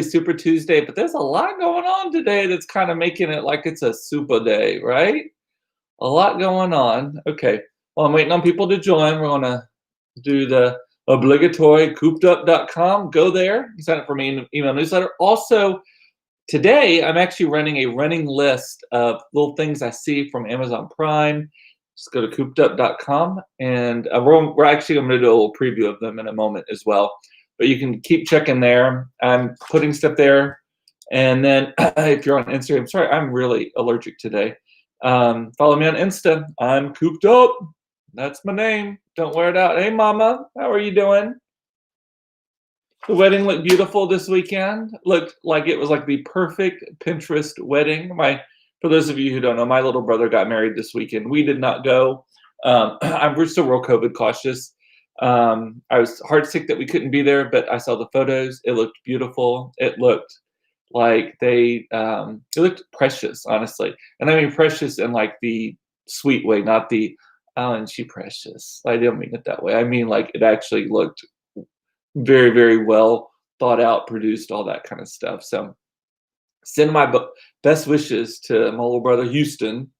Super Tuesday, but there's a lot going on today that's kind of making it like it's a super day, right? A lot going on. Okay. Well, I'm waiting on people to join. We're gonna do the obligatory coopedup.com. Go there, sign up for my email newsletter. Also, today I'm actually running a running list of little things I see from Amazon Prime. Just go to coopedup.com, and we're actually going to do a little preview of them in a moment as well. But you can keep checking there. I'm putting stuff there. And then if you're on Instagram, sorry, I'm really allergic today. Follow me on Insta. I'm cooped up. That's my name. Don't wear it out. Hey, mama, how are you doing? The wedding looked beautiful this weekend. Looked like it was like the perfect Pinterest wedding. For those of you who don't know, my little brother got married this weekend. We did not go. We're still real COVID cautious. I was heart sick that we couldn't be there, but I saw the photos. It looked beautiful. It looked like it looked precious, honestly. And I mean precious in like the sweet way, not the, oh, and she precious. I didn't mean it that way. I mean like it actually looked very, very well thought out, produced, all that kind of stuff. So send my best wishes to my little brother Houston.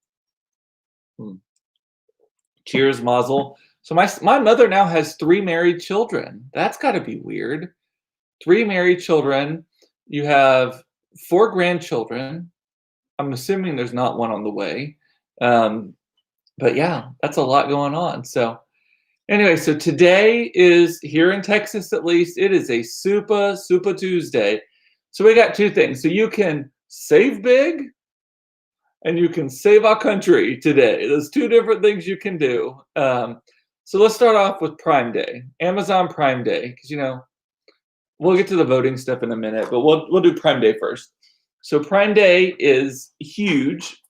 Cheers, Mazel. So my mother now has 3 married children. That's got to be weird. 3 married children. You have 4 grandchildren. I'm assuming there's not one on the way. But yeah, that's a lot going on. So anyway, so today is, here in Texas at least, it is a super Tuesday. So we got 2 things. So you can save big and you can save our country today. There's 2 different things you can do. So let's start off with Prime Day, Amazon Prime Day, because we'll get to the voting stuff in a minute, but we'll do Prime Day first. So Prime Day is huge.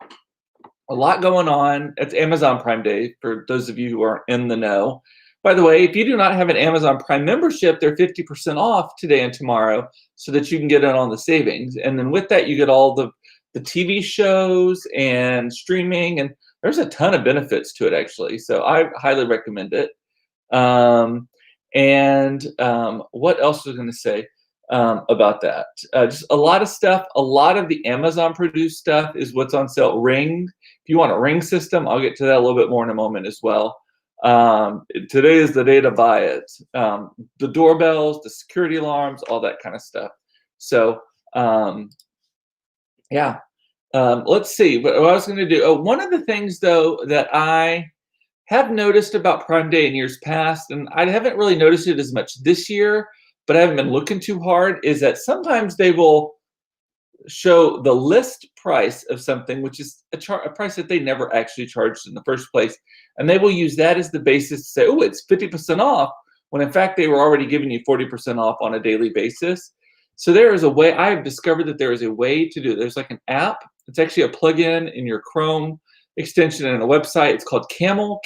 A lot going on. It's Amazon Prime Day for those of you who are in the know. By the way, if you do not have an Amazon Prime membership, they're 50% off today and tomorrow so that you can get in on the savings. And then with that, you get all the TV shows and streaming, and there's a ton of benefits to it, actually. So I highly recommend it. What else was I going to say about that? Just a lot of stuff. A lot of the Amazon produced stuff is what's on sale. Ring. If you want a Ring system, I'll get to that a little bit more in a moment as well. Today is the day to buy it. The doorbells, the security alarms, all that kind of stuff. So yeah. Let's see what I was going to do. One of the things, though, that I have noticed about Prime Day in years past, and I haven't really noticed it as much this year, but I haven't been looking too hard, is that sometimes they will show the list price of something, which is a price that they never actually charged in the first place. And they will use that as the basis to say, oh, it's 50% off, when in fact they were already giving you 40% off on a daily basis. So there is a way, I have discovered that there is a way to do it. There's like an app. It's actually a plugin in your Chrome extension and a website. It's called Camel.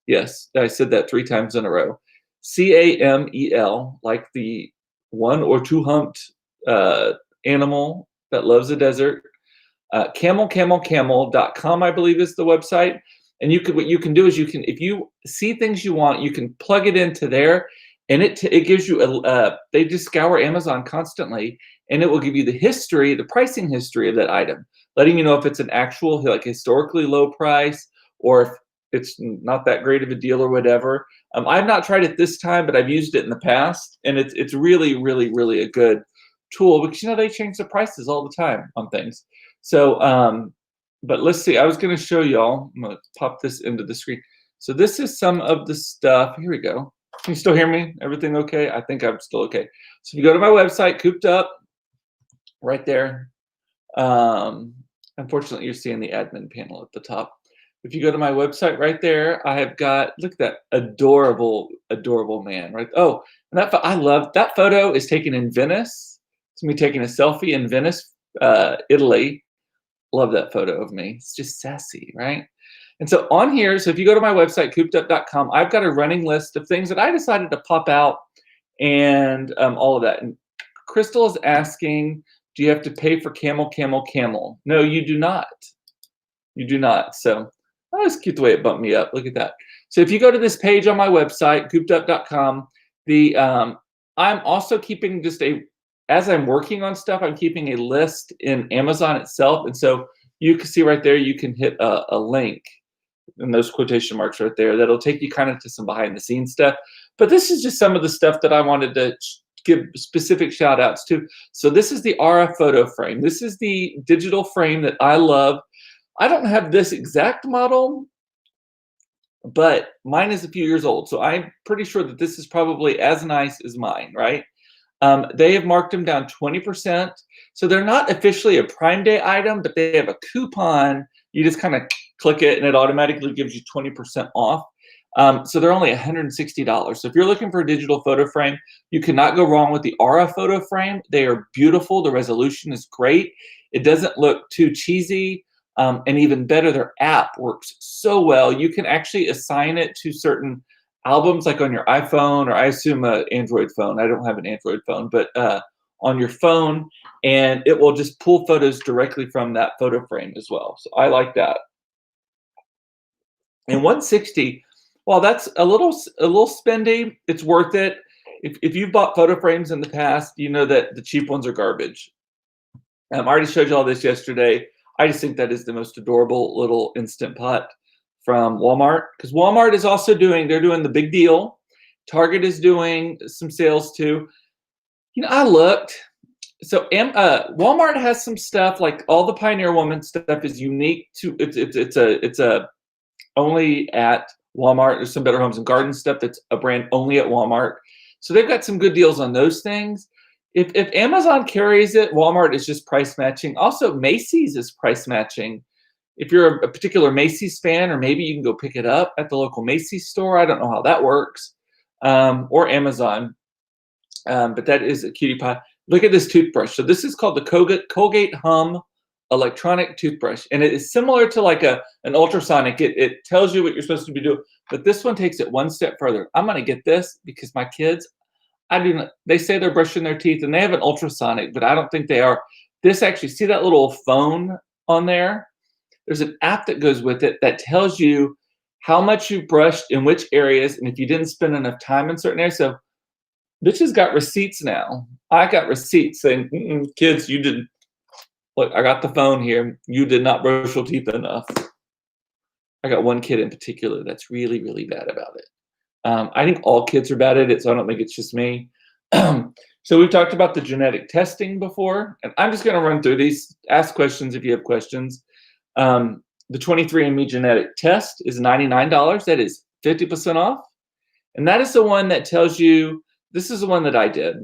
Yes, I said that 3 times in a row. CAMEL, like the 1 or 2 humped animal that loves the desert. Camel.com, I believe, is the website. And what you can do is if you see things you want, you can plug it into there, and it gives you they just scour Amazon constantly, and it will give you the pricing history of that item, letting you know if it's an actual like historically low price or if it's not that great of a deal or whatever. I've not tried it this time, but I've used it in the past, and it's really, really, really a good tool because they change the prices all the time on things. So but let's see, I was going to show y'all. I'm going to pop this into the screen. So this is some of the stuff. Here we go. Can you still hear me? Everything okay? I think I'm still okay. So if you go to my website, Cooped Up, right there. Unfortunately, you're seeing the admin panel at the top. If you go to my website right there, I have got, look at that adorable, adorable man, right? Oh, and I love that photo is taken in Venice. It's me taking a selfie in Venice, Italy. Love that photo of me. It's just sassy, right? And so on here, so if you go to my website, coopedup.com, I've got a running list of things that I decided to pop out and all of that. And Crystal is asking, do you have to pay for Camel? No, you do not. You do not. So oh, that's cute the way it bumped me up. Look at that. So if you go to this page on my website, coopedup.com, I'm also keeping just a as I'm working on stuff, I'm keeping a list in Amazon itself, and so you can see right there, you can hit a link and those quotation marks right there that'll take you kind of to some behind the scenes stuff. But this is just some of the stuff that I wanted to give specific shout outs to. So this is the Aura photo frame. This is the digital frame that I love. I don't have this exact model, but mine is a few years old. So I'm pretty sure that this is probably as nice as mine, right? They have marked them down 20%. So they're not officially a Prime Day item, but they have a coupon. You just kind of click it and it automatically gives you 20% off. So they're only $160. So if you're looking for a digital photo frame, you cannot go wrong with the Aura photo frame. They are beautiful. The resolution is great. It doesn't look too cheesy. And even better, their app works so well. You can actually assign it to certain albums, like on your iPhone, or I assume an Android phone. I don't have an Android phone, but on your phone, and it will just pull photos directly from that photo frame as well. So I like that. And 160, well, that's a little spendy. It's worth it. If you've bought photo frames in the past, you know that the cheap ones are garbage. I already showed you all this yesterday. I just think that is the most adorable little Instant Pot from Walmart, because Walmart is also they're doing the big deal. Target is doing some sales too. You know, I looked. So Walmart has some stuff, like all the Pioneer Woman stuff is unique to it's a only at Walmart. There's some Better Homes and Garden stuff that's a brand only at Walmart. So they've got some good deals on those things. If Amazon carries it, Walmart is just price matching. Also, Macy's is price matching. If you're a particular Macy's fan, or maybe you can go pick it up at the local Macy's store. I don't know how that works, or Amazon. But that is a cutie pie. Look at this toothbrush. So this is called the Colgate Hum electronic toothbrush, and it is similar to like an ultrasonic. It tells you what you're supposed to be doing, but this one takes it one step further. I'm gonna get this because my kids, I do not. They say they're brushing their teeth, and they have an ultrasonic, but I don't think they are. This actually, see that little phone on there? There's an app that goes with it that tells you how much you've brushed in which areas, and if you didn't spend enough time in certain areas. So bitches got receipts now. I got receipts saying, kids, you didn't. Look, I got the phone here. You did not brush your teeth enough. I got one kid in particular that's really, really bad about it. I think all kids are bad at it, so I don't think it's just me. So we've talked about the genetic testing before, and I'm just going to run through these. Ask questions if you have questions. The 23andMe genetic test is $99. That is 50% off. And that is the one that tells you, this is the one that I did.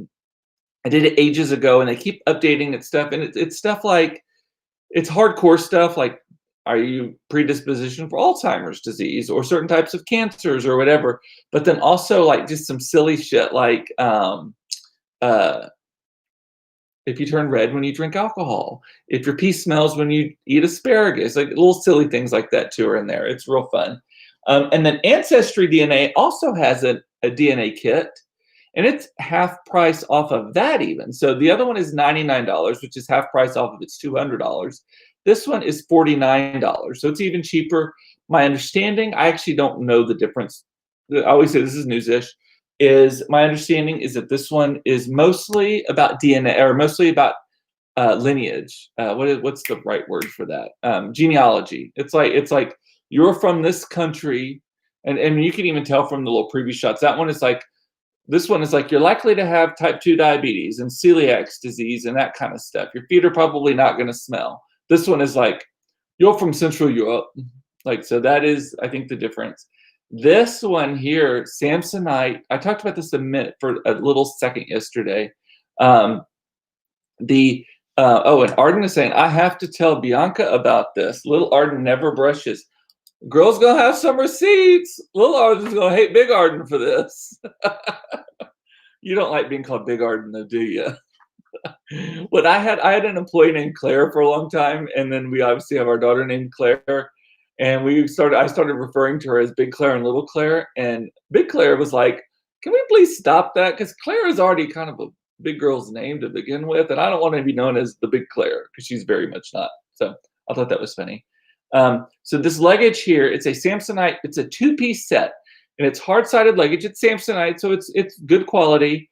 I did it ages ago, and they keep updating its stuff. And it's stuff like, it's hardcore stuff like, are you predisposition for Alzheimer's disease or certain types of cancers or whatever? But then also like just some silly shit like if you turn red when you drink alcohol, if your pee smells when you eat asparagus, like little silly things like that too are in there. It's real fun. And then Ancestry DNA also has a DNA kit, and it's half price off of that even. So the other one is $99, which is half price off of its $200. This one is $49, so it's even cheaper. My understanding, I actually don't know the difference. I always say this is news-ish. My understanding is that this one is mostly about DNA, or mostly about lineage. What's the right word for that? Genealogy. It's like you're from this country, and you can even tell from the little preview shots. That one is like, this one is like, you're likely to have type 2 diabetes and celiac disease and that kind of stuff. Your feet are probably not going to smell. This one is like, you're from Central Europe. Like, so that is, I think, the difference. This one here, Samsonite, I talked about this for a little second yesterday. And Arden is saying, I have to tell Bianca about this. Little Arden never brushes. Girl's gonna have some receipts. Little Arden's gonna hate Big Arden for this. You don't like being called Big Arden, though, do you? But I had an employee named Claire for a long time, and then we obviously have our daughter named Claire, and I started referring to her as Big Claire and Little Claire, and Big Claire was like, "Can we please stop that? Because Claire is already kind of a big girl's name to begin with, and I don't want to be known as the Big Claire because she's very much not." So I thought that was funny. So this luggage here, it's a Samsonite. It's a 2-piece set, and it's hard-sided luggage. It's Samsonite, so it's good quality.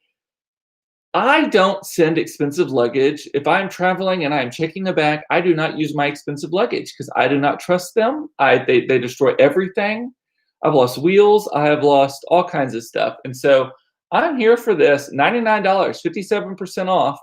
I don't send expensive luggage. If I'm traveling and I'm checking a bag, I do not use my expensive luggage because I do not trust them. They destroy everything. I've lost wheels. I have lost all kinds of stuff. And so I'm here for this $99, 57% off.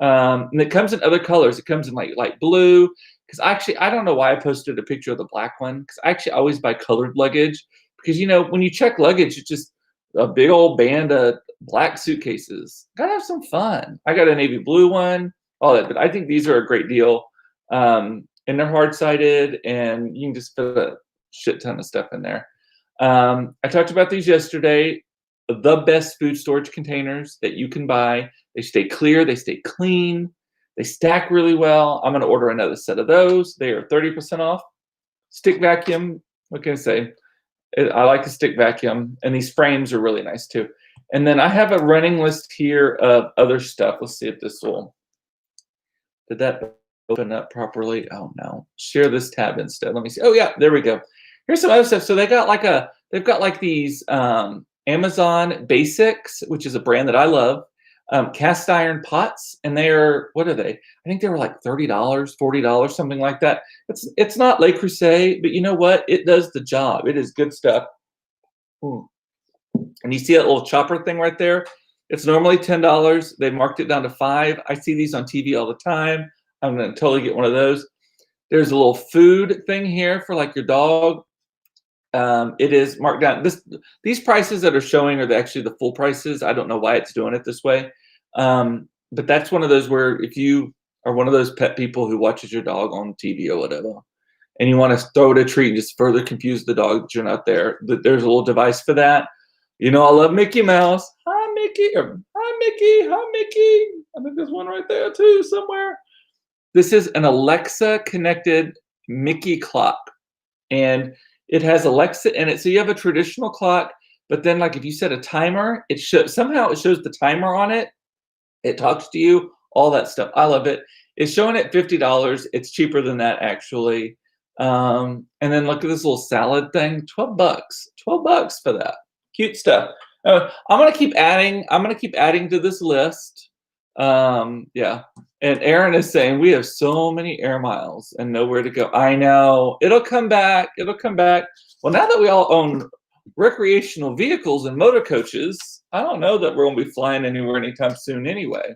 And it comes in other colors. It comes in like light blue. Because actually, I don't know why I posted a picture of the black one. Because I actually always buy colored luggage. Because when you check luggage, it's just a big old band of black suitcases. Gotta have some fun. I got a navy blue one, all that. But I think these are a great deal. And they're hard sided, and you can just fit a shit ton of stuff in there. I talked about these yesterday. The best food storage containers that you can buy. They stay clear, they stay clean, they stack really well. I'm going to order another set of those. They are 30% off. Stick vacuum, what can I say? I like a stick vacuum, and these frames are really nice too. And then I have a running list here of other stuff. Let's see if this will. Did that open up properly? Oh no. Share this tab instead. Let me see. Oh yeah, there we go. Here's some other stuff. So they've got like these Amazon Basics, which is a brand that I love. Cast iron pots, and what are they? I think they were like $30, $40, something like that. It's not Le Creuset, but you know what? It does the job. It is good stuff. And you see that little chopper thing right there? It's normally $10. They marked it down to $5. I see these on TV all the time. I'm going to totally get one of those. There's a little food thing here for like your dog. It is marked down. These prices that are showing are actually the full prices. I don't know why it's doing it this way. But that's one of those where if you are one of those pet people who watches your dog on TV or whatever, and you want to throw it a treat and just further confuse the dog that you're not there, there's a little device for that. I love Mickey Mouse. Hi, Mickey. Or, hi, Mickey. Hi, Mickey. I think there's one right there too somewhere. This is an Alexa connected Mickey clock. And it has Alexa in it. So you have a traditional clock, but then like if you set a timer, somehow it shows the timer on it. It talks to you, all that stuff. I love it. It's showing at $50. It's cheaper than that actually. And then look at this little salad thing, $12. $12 for that. Cute stuff. I'm gonna keep adding to this list. Yeah. And Aaron is saying we have so many air miles and nowhere to go. I know. It'll come back. It'll come back. Well, now that we all own recreational vehicles and motor coaches, I don't know that we're going to be flying anywhere anytime soon anyway.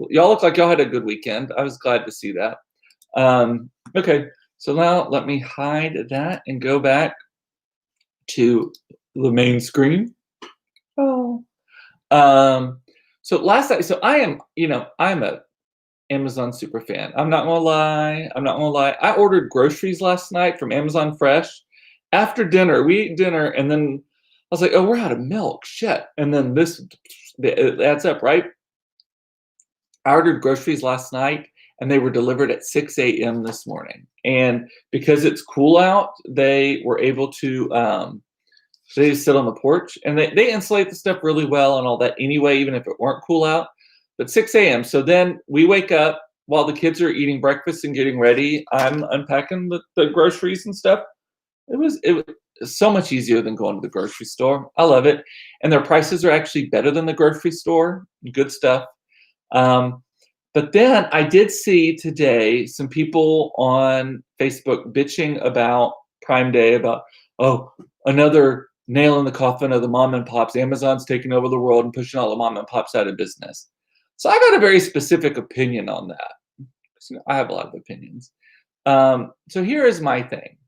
Y'all look like y'all had a good weekend. I was glad to see that. Okay. So now let me hide that and go back to the main screen. Oh. So last night, I'm a Amazon super fan. I'm not gonna lie. I ordered groceries last night from Amazon Fresh. After dinner, we ate dinner, and then I was like, "Oh, we're out of milk. Shit!" And then it adds up, right? I ordered groceries last night, and they were delivered at 6 a.m. this morning. And because it's cool out, they were able to. They just sit on the porch, and they insulate the stuff really well and all that anyway, even if it weren't cool out. But 6 a.m. So then we wake up while the kids are eating breakfast and getting ready. I'm unpacking the groceries and stuff. It was so much easier than going to the grocery store. I love it. And their prices are actually better than the grocery store. Good stuff. But then I did see today some people on Facebook bitching about Prime Day, about, oh, another nail in the coffin of the mom and pops. Amazon's taking over the world and pushing all the mom and pops out of business. So I got a very specific opinion on that. I have a lot of opinions. So here is my thing.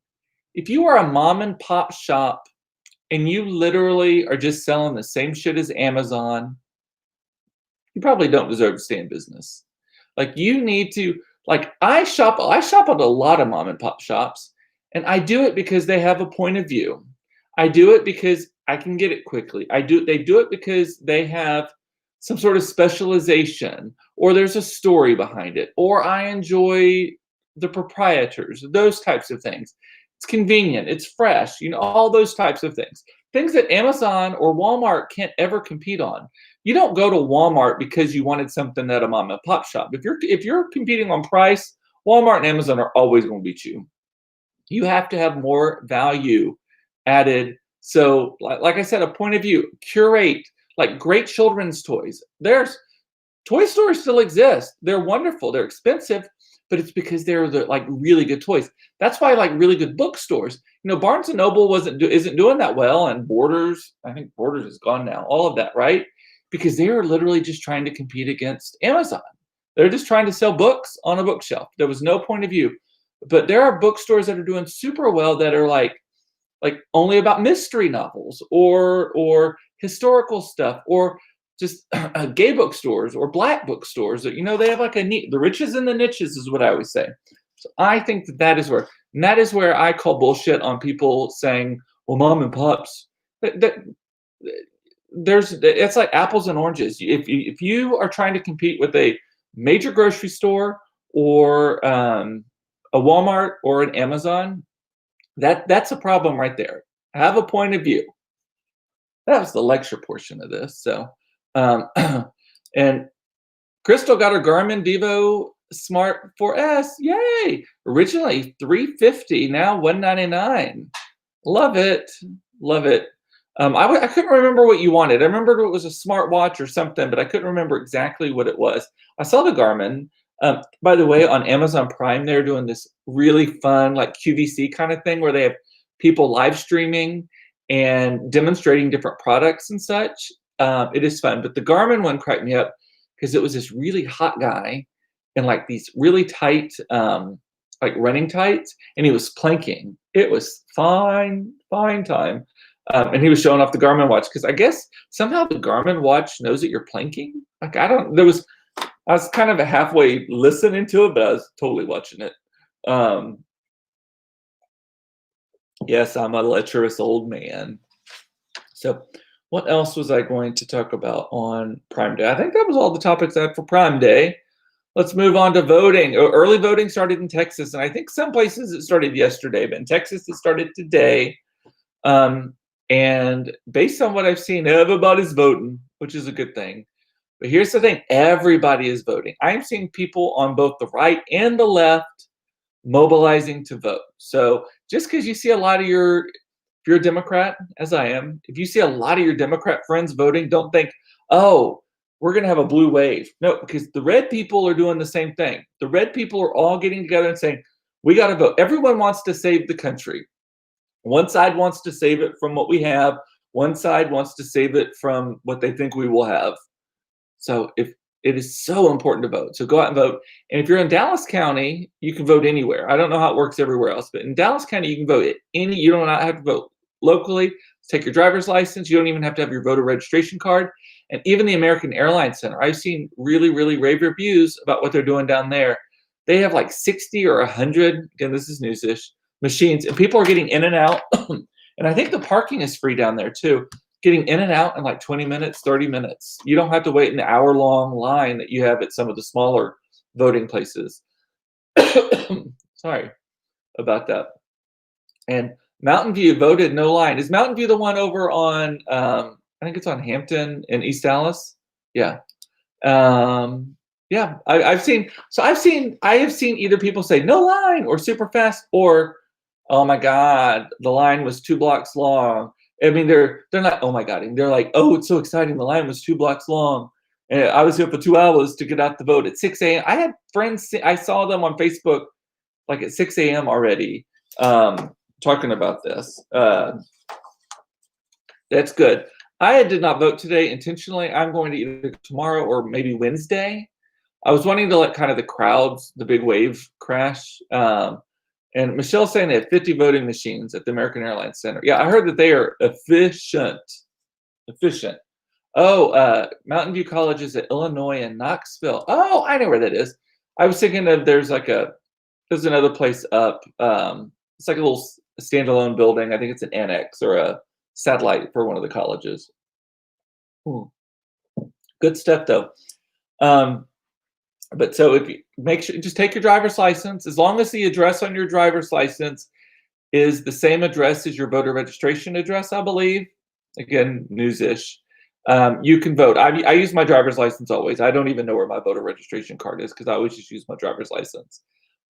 If you are a mom and pop shop and you literally are just selling the same shit as Amazon, you probably don't deserve to stay in business. Like you need to, like I shop at a lot of mom and pop shops, and I do it because they have a point of view. I do it because I can get it quickly. They do it because they have some sort of specialization, or there's a story behind it, or I enjoy the proprietors, those types of things. It's convenient, it's fresh, all those types of things. Things that Amazon or Walmart can't ever compete on. You don't go to Walmart because you wanted something at a mom and pop shop. If you're competing on price, Walmart and Amazon are always going to beat you. You have to have more value added. So like I said, a point of view, curate, like great children's toys. There's Toy stores still exist. They're wonderful. They're expensive, but it's because they're like really good toys. That's why I like really good bookstores. Barnes and Noble isn't doing that well, and Borders. I think Borders is gone now. All of that, right? Because they are literally just trying to compete against Amazon. They're just trying to sell books on a bookshelf. There was no point of view. But there are bookstores that are doing super well that are like only about mystery novels or historical stuff or just gay bookstores or black bookstores. They have like the riches and the niches is what I always say. So I think that is where I call bullshit on people saying, well, mom and pops. It's like apples and oranges. If you are trying to compete with a major grocery store or a Walmart or an Amazon, that's a problem right there. Have a point of view. That was the lecture portion of this. So, and Crystal got her Garmin Devo Smart 4S. Yay! Originally $350, now $199. Love it. Love it. I couldn't remember what you wanted. I remembered it was a smartwatch or something, but I couldn't remember exactly what it was. I saw the Garmin. By the way, on Amazon Prime, they're doing this really fun, like QVC kind of thing where they have people live streaming and demonstrating different products and such. It is fun. But the Garmin one cracked me up because it was this really hot guy in like these really tight, like running tights, and he was planking. It was fine time. And he was showing off the Garmin watch because I guess somehow the Garmin watch knows that you're planking. Like I was kind of halfway listening to it, but I was totally watching it. Yes, I'm a lecherous old man. So what else was I going to talk about on Prime Day? I think that was all the topics I had for Prime Day. Let's move on to voting. Early voting started in Texas, and I think some places it started yesterday, but in Texas it started today. And based on what I've seen, everybody's voting, which is a good thing. But here's the thing, everybody is voting. I'm seeing people on both the right and the left mobilizing to vote. So just because you see a lot of if you're a Democrat, as I am, if you see a lot of your Democrat friends voting, don't think, oh, we're going to have a blue wave. No, because the red people are doing the same thing. The red people are all getting together and saying, we got to vote. Everyone wants to save the country. One side wants to save it from what we have. One side wants to save it from what they think we will have. So if it is so important to vote, so go out and vote. And if you're in Dallas County, you can vote anywhere. I don't know how it works everywhere else, but in Dallas County, you can vote at you don't have to vote locally. Take your driver's license. You don't even have to have your voter registration card. And even the American Airlines Center, I've seen really, really rave reviews about what they're doing down there. They have like 60 or 100, again, this is newsish, machines, and people are getting in and out. And I think the parking is free down there too. Getting in and out in like 20 minutes, 30 minutes. You don't have to wait an hour-long line that you have at some of the smaller voting places. Sorry about that. And Mountain View voted no line. Is Mountain View the one over on, I think it's on Hampton in East Dallas? Yeah. Yeah, I have seen either people say no line or super fast or, oh my God, the line was 2 blocks long. I mean, they're not, oh my God, they're like, oh, it's so exciting. The line was 2 blocks long. And I was here for 2 hours to get out the vote at 6 a.m. I had friends, I saw them on Facebook like at 6 a.m. already talking about this. That's good. I did not vote today intentionally. I'm going to either tomorrow or maybe Wednesday. I was wanting to let kind of the crowds, the big wave crash. And Michelle's saying they have 50 voting machines at the American Airlines Center. Yeah, I heard that they are efficient. Efficient. Oh, Mountain View College is at Illinois and Knoxville. Oh, I know where that is. I was thinking of there's another place up. It's like a little standalone building. I think it's an annex or a satellite for one of the colleges. Good stuff though. But so if you make sure, just take your driver's license, as long as the address on your driver's license is the same address as your voter registration address, I believe. Again, newsish. You can vote. I use my driver's license always. I don't even know where my voter registration card is because I always just use my driver's license.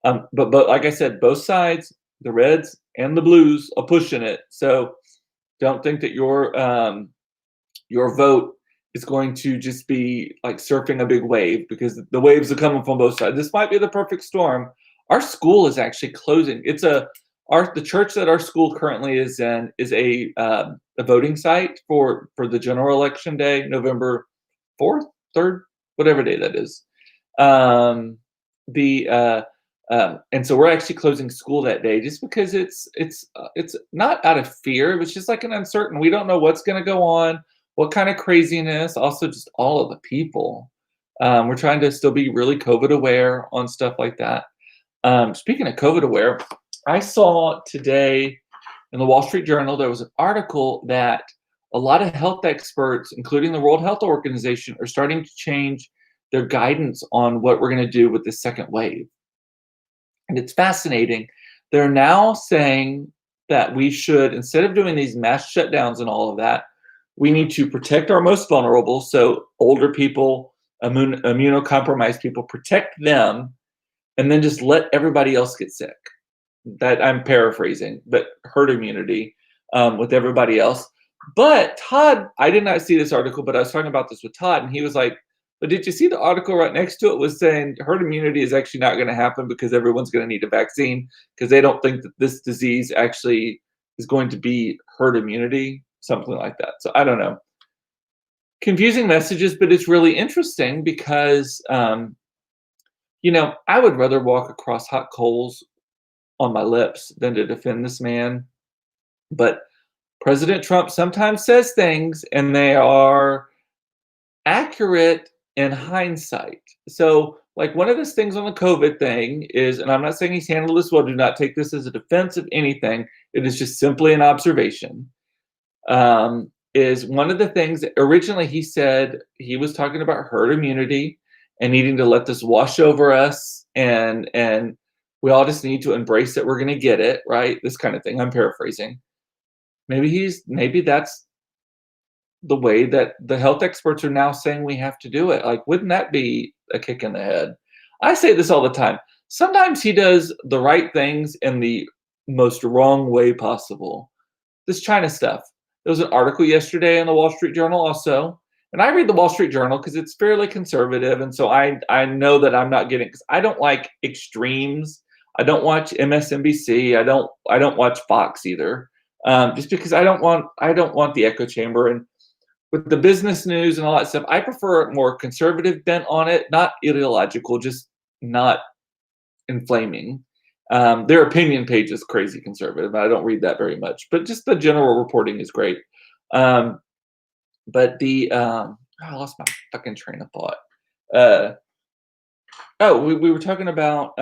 But like I said, both sides, the reds and the blues, are pushing it. So don't think that your vote is going to just be like surfing a big wave because the waves are coming from both sides. This might be the perfect storm. Our school is actually closing. The church that our school currently is in is a voting site for the general election day, November 4th, 3rd, whatever day that is. The And so we're actually closing school that day just because it's not out of fear, it's just like an uncertain. We don't know what's going to go on, what kind of craziness. Also, just all of the people. We're trying to still be really COVID aware on stuff like that. Speaking of COVID aware, I saw today in the Wall Street Journal there was an article that a lot of health experts, including the World Health Organization, are starting to change their guidance on what we're going to do with the second wave. And it's fascinating. They're now saying that we should, instead of doing these mass shutdowns and all of that, we need to protect our most vulnerable. So older people, immunocompromised people, protect them, and then just let everybody else get sick. That I'm paraphrasing, but herd immunity with everybody else. But Todd, I did not see this article, but I was talking about this with Todd, and he was like, but did you see the article right next to it was saying herd immunity is actually not going to happen because everyone's going to need a vaccine because they don't think that this disease actually is going to be herd immunity, something like that. So I don't know. Confusing messages, but it's really interesting because, I would rather walk across hot coals on my lips than to defend this man. But President Trump sometimes says things and they are accurate in hindsight. So, like one of those things on the COVID thing is, and I'm not saying he's handled this well, do not take this as a defense of anything. It is just simply an observation. Is one of the things that originally he said he was talking about herd immunity and needing to let this wash over us and we all just need to embrace that we're going to get it, right? This kind of thing. I'm paraphrasing. Maybe that's the way that the health experts are now saying we have to do it. Like, wouldn't that be a kick in the head? I say this all the time. Sometimes he does the right things in the most wrong way possible. This China stuff. There was an article yesterday in the Wall Street Journal also. And I read the Wall Street Journal because it's fairly conservative. And so I know that I'm not getting, because I don't like extremes. I don't watch MSNBC. I don't watch Fox either. Just because I don't want the echo chamber. And with the business news and all that stuff, I prefer a more conservative bent on it, not ideological, just not inflaming. Their opinion page is crazy conservative. I don't read that very much, but just the general reporting is great. But I lost my fucking train of thought. We were talking about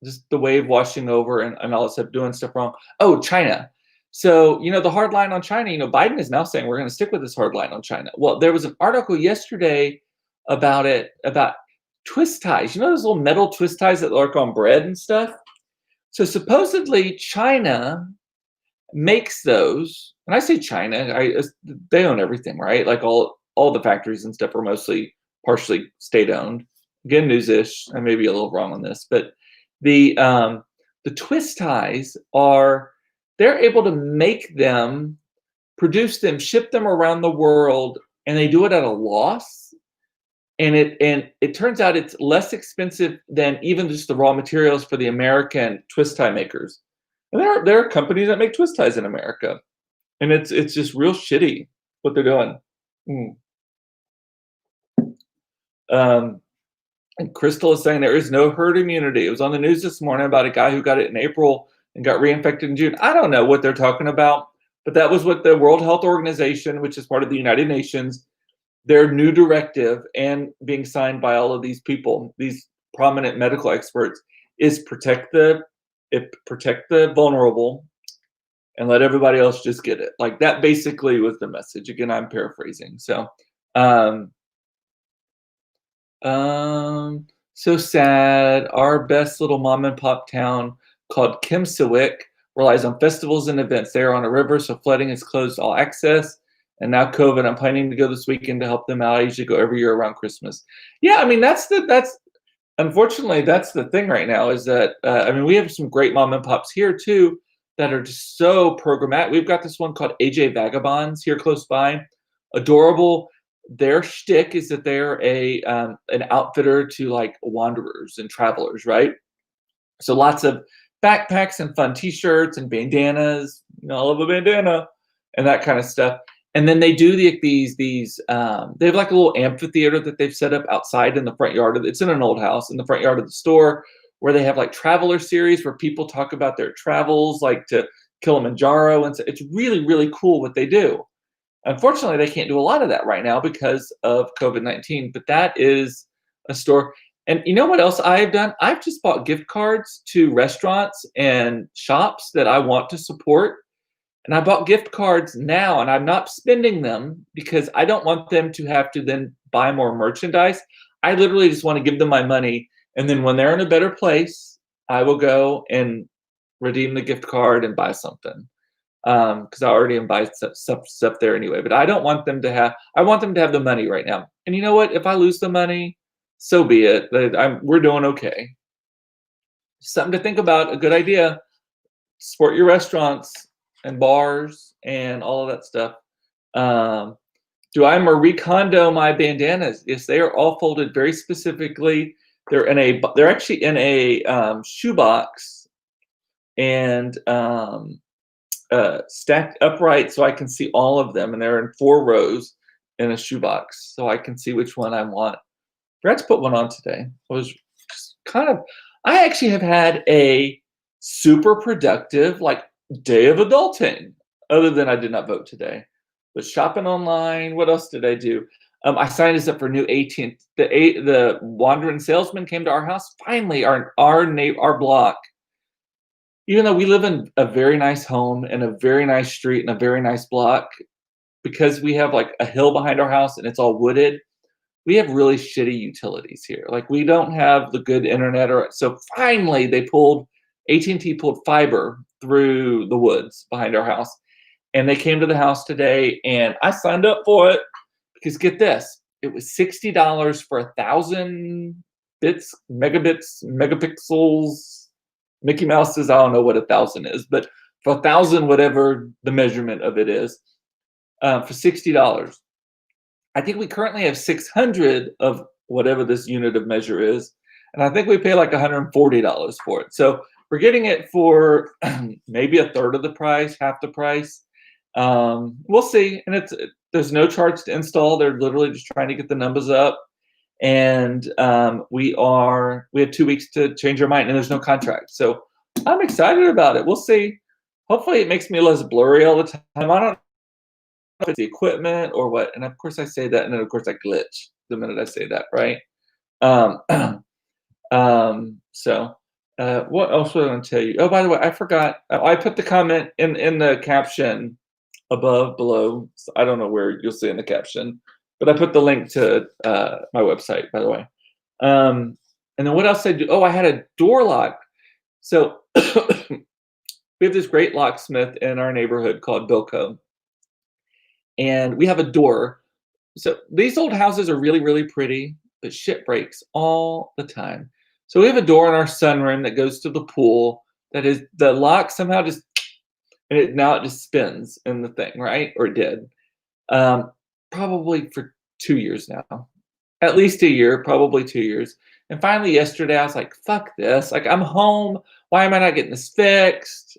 just the wave washing over and all that stuff, doing stuff wrong. Oh, China. So, the hard line on China, Biden is now saying we're going to stick with this hard line on China. Well, there was an article yesterday about twist ties. Those little metal twist ties that look on bread and stuff? So supposedly China makes those. And I say China, they own everything, right? Like all the factories and stuff are partially state owned. Again, news-ish. I may be a little wrong on this, but the twist ties they're able to make them, produce them, ship them around the world, and they do it at a loss. And it turns out it's less expensive than even just the raw materials for the American twist tie makers. And there are companies that make twist ties in America, and it's just real shitty what they're doing. And Crystal is saying there is no herd immunity. It was on the news this morning about a guy who got it in April and got reinfected in June. I don't know what they're talking about, but that was what the World Health Organization, which is part of the United Nations, their new directive and being signed by all of these people, these prominent medical experts, is protect the vulnerable and let everybody else just get it. Like that basically was the message. Again, I'm paraphrasing. So, so sad. Our best little mom and pop town called Kimsawik relies on festivals and events. They are on a river, so flooding has closed all access. And now COVID. I'm planning to go this weekend to help them out. I usually go every year around Christmas. Yeah, I mean unfortunately that's the thing right now is that we have some great mom and pops here too that are just so programmatic. We've got this one called AJ Vagabonds here close by, adorable. Their shtick is that they're an outfitter to like wanderers and travelers, right? So lots of backpacks and fun T-shirts and bandanas. You know, I love a bandana and that kind of stuff. And then they do they have like a little amphitheater that they've set up outside in the front yard of it's in an old house in the front yard of the store where they have like traveler series where people talk about their travels like to Kilimanjaro, and so it's really really cool what they do. Unfortunately, they can't do a lot of that right now because of COVID-19, but that is a store. And you know what else I have done? I've just bought gift cards to restaurants and shops that I want to support. And I bought gift cards now, and I'm not spending them because I don't want them to have to then buy more merchandise. I literally just want to give them my money. And then when they're in a better place, I will go and redeem the gift card and buy something. Because I already am buying stuff there anyway. But I don't want them to have. I want them to have the money right now. And you know what? If I lose the money, so be it. We're doing okay. Something to think about. A good idea. Support your restaurants and bars and all of that stuff. Do I Marie Kondo my bandanas? Yes, they are all folded very specifically. They're actually in a shoebox and stacked upright so I can see all of them, and they're in 4 rows in a shoebox so I can see which one I want. Forgot to put one on today. I actually have had a super productive like day of adulting, other than I did not vote today. But shopping online, what else did I do? I signed us up for new AT&T. The wandering salesman came to our house. Finally, our block. Even though we live in a very nice home and a very nice street and a very nice block, because we have like a hill behind our house and it's all wooded, we have really shitty utilities here. Like we don't have the good internet, so finally AT&T pulled fiber through the woods behind our house, and they came to the house today, and I signed up for it because get this, it was $60 for 1,000 bits, megabits, megapixels. Mickey Mouse says I don't know what 1,000 is, but for 1,000, whatever the measurement of it is, for $60. I think we currently have 600 of whatever this unit of measure is, and I think we pay like $140 for it. So we're getting it for maybe a third of the price, half the price. We'll see. And there's no charge to install. They're literally just trying to get the numbers up. And we have 2 weeks to change our mind, and there's no contract. So I'm excited about it. We'll see. Hopefully it makes me less blurry all the time. I don't know if it's the equipment or what. And of course I say that, and then of course I glitch the minute I say that, right? What else was I going to tell you? Oh, by the way, I forgot. I put the comment in the caption below. So I don't know where you'll see in the caption, but I put the link to my website, by the way. And then what else did I do? Oh, I had a door lock. So we have this great locksmith in our neighborhood called Bilko, and we have a door. So these old houses are really, really pretty, but shit breaks all the time. So we have a door in our sunroom that goes to the pool that is the lock somehow just, and now it just spins in the thing, right? Or it did. Probably for 2 years now. At least a year, probably 2 years. And finally yesterday I was like, fuck this. Like I'm home. Why am I not getting this fixed?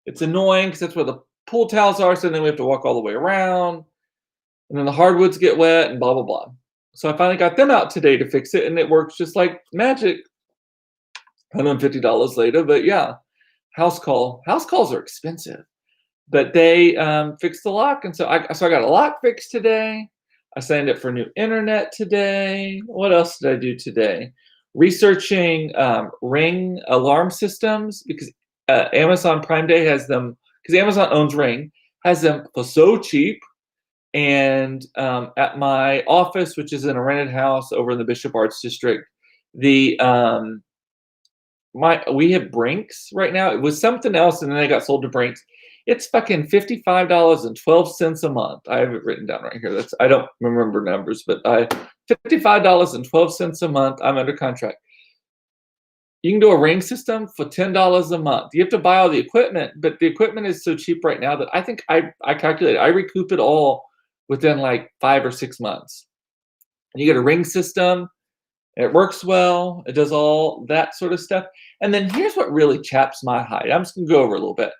It's annoying because that's where the pool towels are. So then we have to walk all the way around. And then the hardwoods get wet and blah, blah, blah. So I finally got them out today to fix it, and it works just like magic. $150 later, but yeah, house calls are expensive, but they fixed the lock, and so I got a lock fixed today. I signed up for new internet today. What else did I do today? Researching Ring alarm systems, because Amazon Prime Day has them, because Amazon owns Ring, has them for so cheap. And at my office, which is in a rented house over in the Bishop Arts District, we have Brinks right now. It was something else, and then they got sold to Brinks. It's fucking $55.12 a month. I have it written down right here. I don't remember numbers, but $55.12 a month. I'm under contract. You can do a Ring system for $10 a month. You have to buy all the equipment, but the equipment is so cheap right now that I think I calculated I recoup it all within like 5 or 6 months. And you get a Ring system, it works well, it does all that sort of stuff. And then here's what really chaps my hide. I'm just gonna go over a little bit.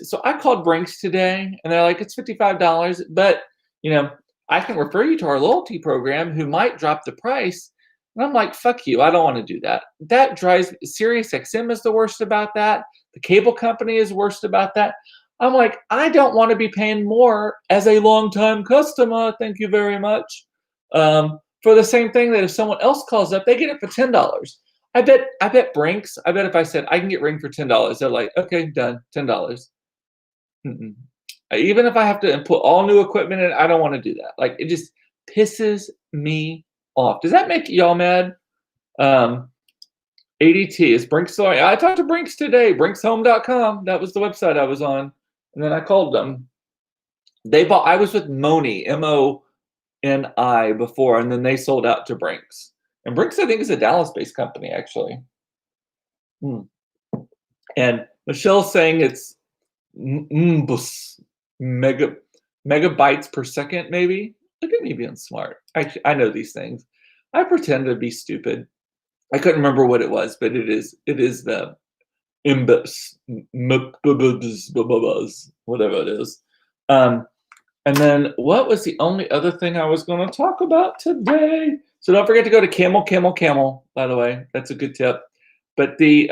So I called Brinks today and they're like, it's $55, but you know, I can refer you to our loyalty program who might drop the price. And I'm like, fuck you, I don't want to do that. That drives Sirius XM is the worst about that. The cable company is worst about that. I'm like, I don't want to be paying more as a long-time customer. Thank you very much. For the same thing that if someone else calls up, they get it for $10. I bet Brinks, I bet if I said I can get Ring for $10, they're like, okay, done, $10. Mm-mm. Even if I have to put all new equipment in, I don't want to do that. Like it just pisses me off. Does that make y'all mad? Um, ADT is Brinks. So I talked to Brinks today, BrinksHome.com. That was the website I was on, and then I called them. I was with Moni, MONI before, and then they sold out to Brinks. And Brinks, I think, is a Dallas-based company, actually. And Michelle's saying it's megabytes per second, maybe. Look at me being smart. I know these things. I pretend to be stupid. I couldn't remember what it was, but it is the imbus, whatever it is. And then what was the only other thing I was going to talk about today? So don't forget to go to Camel, by the way. That's a good tip. But the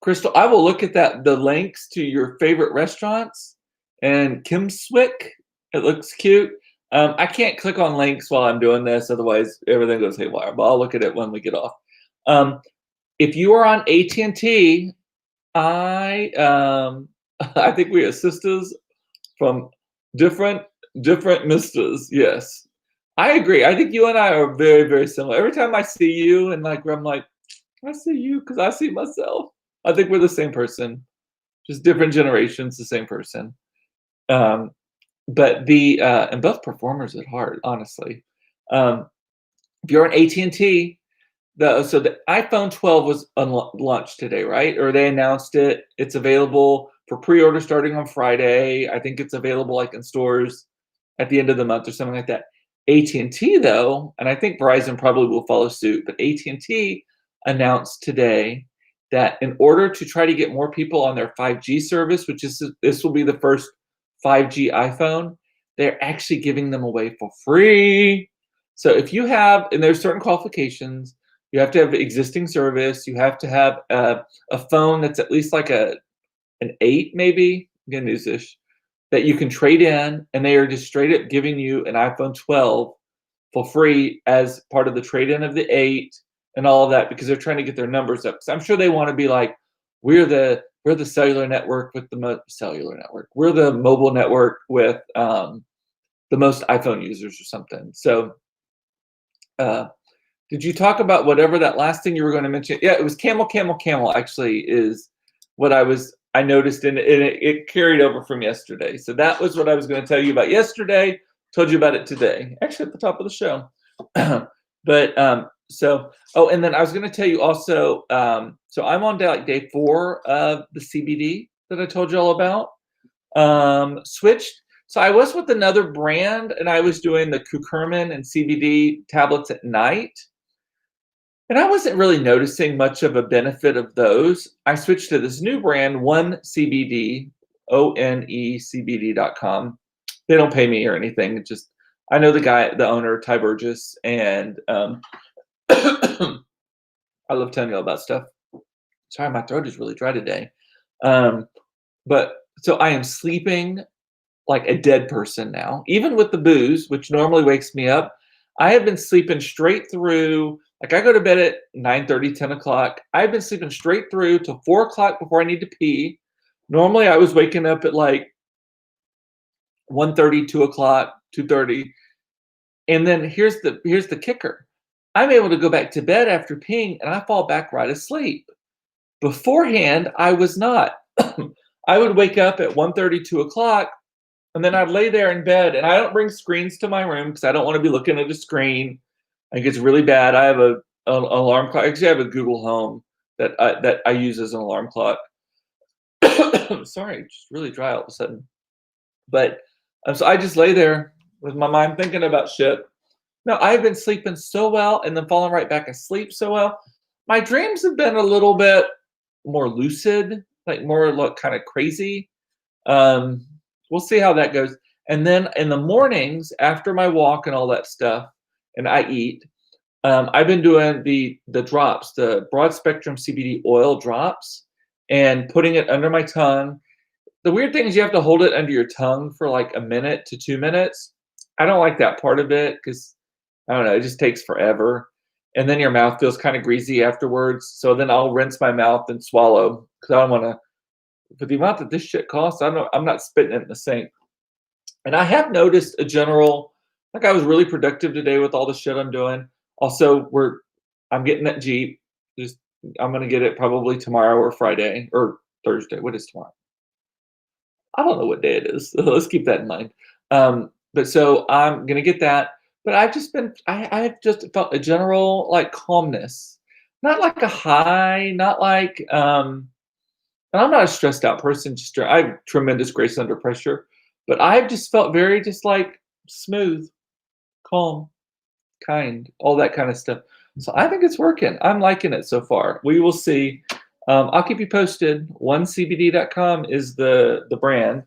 Crystal, I will look at the links to your favorite restaurants and Kimswick. It looks cute. I can't click on links while I'm doing this, otherwise everything goes haywire. But I'll look at it when we get off. If you are on AT&T, I think we are sisters from different misters. Yes, I agree. I think you and I are very, very similar. Every time I see you and like I'm like, I see you because I see myself. I think we're the same person, just different generations, the same person. But and both performers at heart, honestly. If you're on AT&T, so the iPhone 12 was launched today, right? Or they announced it. It's available for pre-order starting on Friday. I think it's available like in stores at the end of the month or something like that. AT&T though, and I think Verizon probably will follow suit, but AT&T announced today that in order to try to get more people on their 5G service, this will be the first 5G iPhone, they're actually giving them away for free. So if you have, and there's certain qualifications, you have to have existing service, you have to have a phone that's at least like an 8 maybe, again news-ish, that you can trade in, and they are just straight up giving you an iPhone 12 for free as part of the trade-in of the 8 and all of that, because they're trying to get their numbers up. So I'm sure they want to be like, we're the cellular network with the cellular network. We're the mobile network with the most iPhone users or something. So did you talk about whatever that last thing you were going to mention? Yeah, it was Camel actually is what I noticed, and it carried over from yesterday. So that was what I was going to tell you about yesterday. Told you about it today, actually at the top of the show. But and then I was going to tell you also, so I'm on day 4 of the CBD that I told you all about. Switched. So I was with another brand, and I was doing the curcumin and CBD tablets at night. And I wasn't really noticing much of a benefit of those. I switched to this new brand, OneCBD, OneCBD.com. They don't pay me or anything. Just I know the owner, Ty Burgess, and I love telling you all about stuff. Sorry, my throat is really dry today. But so I am sleeping like a dead person now, even with the booze, which normally wakes me up. I have been sleeping straight through. Like I go to bed at 9:30, 10 o'clock. I've been sleeping straight through to 4 o'clock before I need to pee. Normally I was waking up at like 1:30, 2 o'clock, 2:30. And then here's the kicker. I'm able to go back to bed after peeing and I fall back right asleep. Beforehand, I was not. I would wake up at 1:30, 2 o'clock, and then I'd lay there in bed, and I don't bring screens to my room because I don't want to be looking at a screen. I think it's really bad. I have an alarm clock. Actually, I have a Google Home that I use as an alarm clock. Sorry, just really dry all of a sudden. But So I just lay there with my mind thinking about shit. No, I've been sleeping so well and then falling right back asleep so well. My dreams have been a little bit more lucid, like more like kind of crazy. Um, we'll see how that goes. And then in the mornings after my walk and all that stuff, and I eat, I've been doing the drops, the broad spectrum CBD oil drops, and putting it under my tongue. The weird thing is you have to hold it under your tongue for like a minute to 2 minutes. I don't like that part of it because I don't know, it just takes forever. And then your mouth feels kind of greasy afterwards. So then I'll rinse my mouth and swallow because I don't want to. For the amount that this shit costs, I'm not spitting it in the sink. And I have noticed a general, like I was really productive today with all the shit I'm doing. Also, I'm getting that Jeep. Just I'm gonna get it probably tomorrow or Friday or Thursday. What is tomorrow? I don't know what day it is. Let's keep that in mind. But so I'm gonna get that. But I've just felt a general like calmness, not like a high, not like and I'm not a stressed out person. I have tremendous grace under pressure, but I've just felt very just like smooth, calm, kind, all that kind of stuff. So I think it's working. I'm liking it so far. We will see. I'll keep you posted. OneCBD.com is the brand,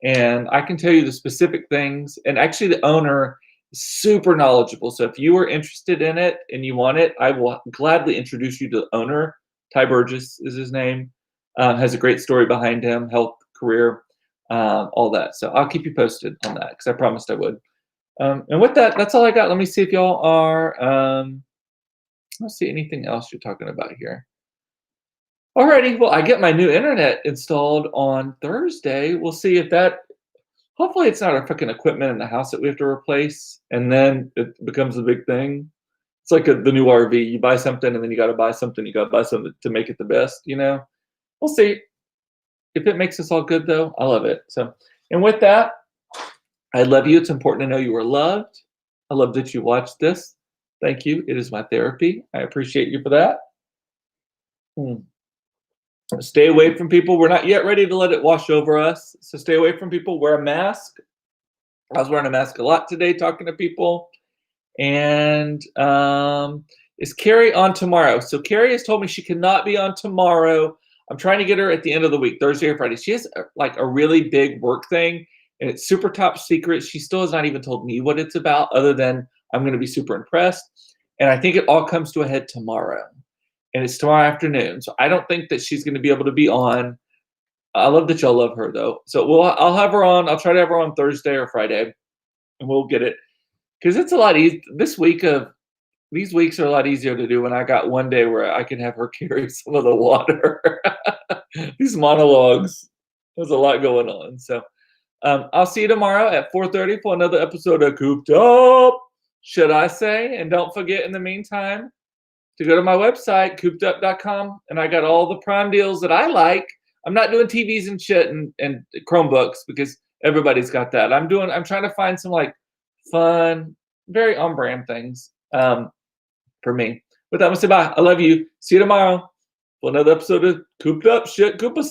and I can tell you the specific things. And actually, the owner is super knowledgeable. So if you are interested in it and you want it, I will gladly introduce you to the owner. Ty Burgess is his name. Has a great story behind him, health, career, all that. So I'll keep you posted on that because I promised I would. And with that, that's all I got. Let me see if y'all are. Let's see anything else you're talking about here. Alrighty, well, I get my new internet installed on Thursday. We'll see if that. Hopefully, it's not our fucking equipment in the house that we have to replace, and then it becomes a big thing. It's like the new RV. You buy something, and then you got to buy something. You got to buy something to make it the best. We'll see. If it makes us all good, though, I love it. So, and with that, I love you. It's important to know you are loved. I love that you watched this. Thank you. It is my therapy. I appreciate you for that. Stay away from people. We're not yet ready to let it wash over us. So stay away from people. Wear a mask. I was wearing a mask a lot today talking to people. And is Carrie on tomorrow? So Carrie has told me she cannot be on tomorrow. I'm trying to get her at the end of the week, Thursday or Friday. She has like a really big work thing and it's super top secret. She still has not even told me what it's about other than I'm going to be super impressed. And I think it all comes to a head tomorrow. And it's tomorrow afternoon. So I don't think that she's going to be able to be on. I love that y'all love her though. So I'll have her on. I'll try to have her on Thursday or Friday and we'll get it. Because it's a lot easier. These weeks are a lot easier to do when I got one day where I can have her carry some of the water. These monologues, there's a lot going on. So I'll see you tomorrow at 4:30 for another episode of Cooped Up, should I say. And don't forget in the meantime to go to my website, coopedup.com, and I got all the Prime deals that I like. I'm not doing TVs and shit and Chromebooks because everybody's got that. I'm trying to find some like fun, very on brand things for me. With that, I'm gonna say bye. I love you. See you tomorrow for another episode of Cooped Up Shit. Koopa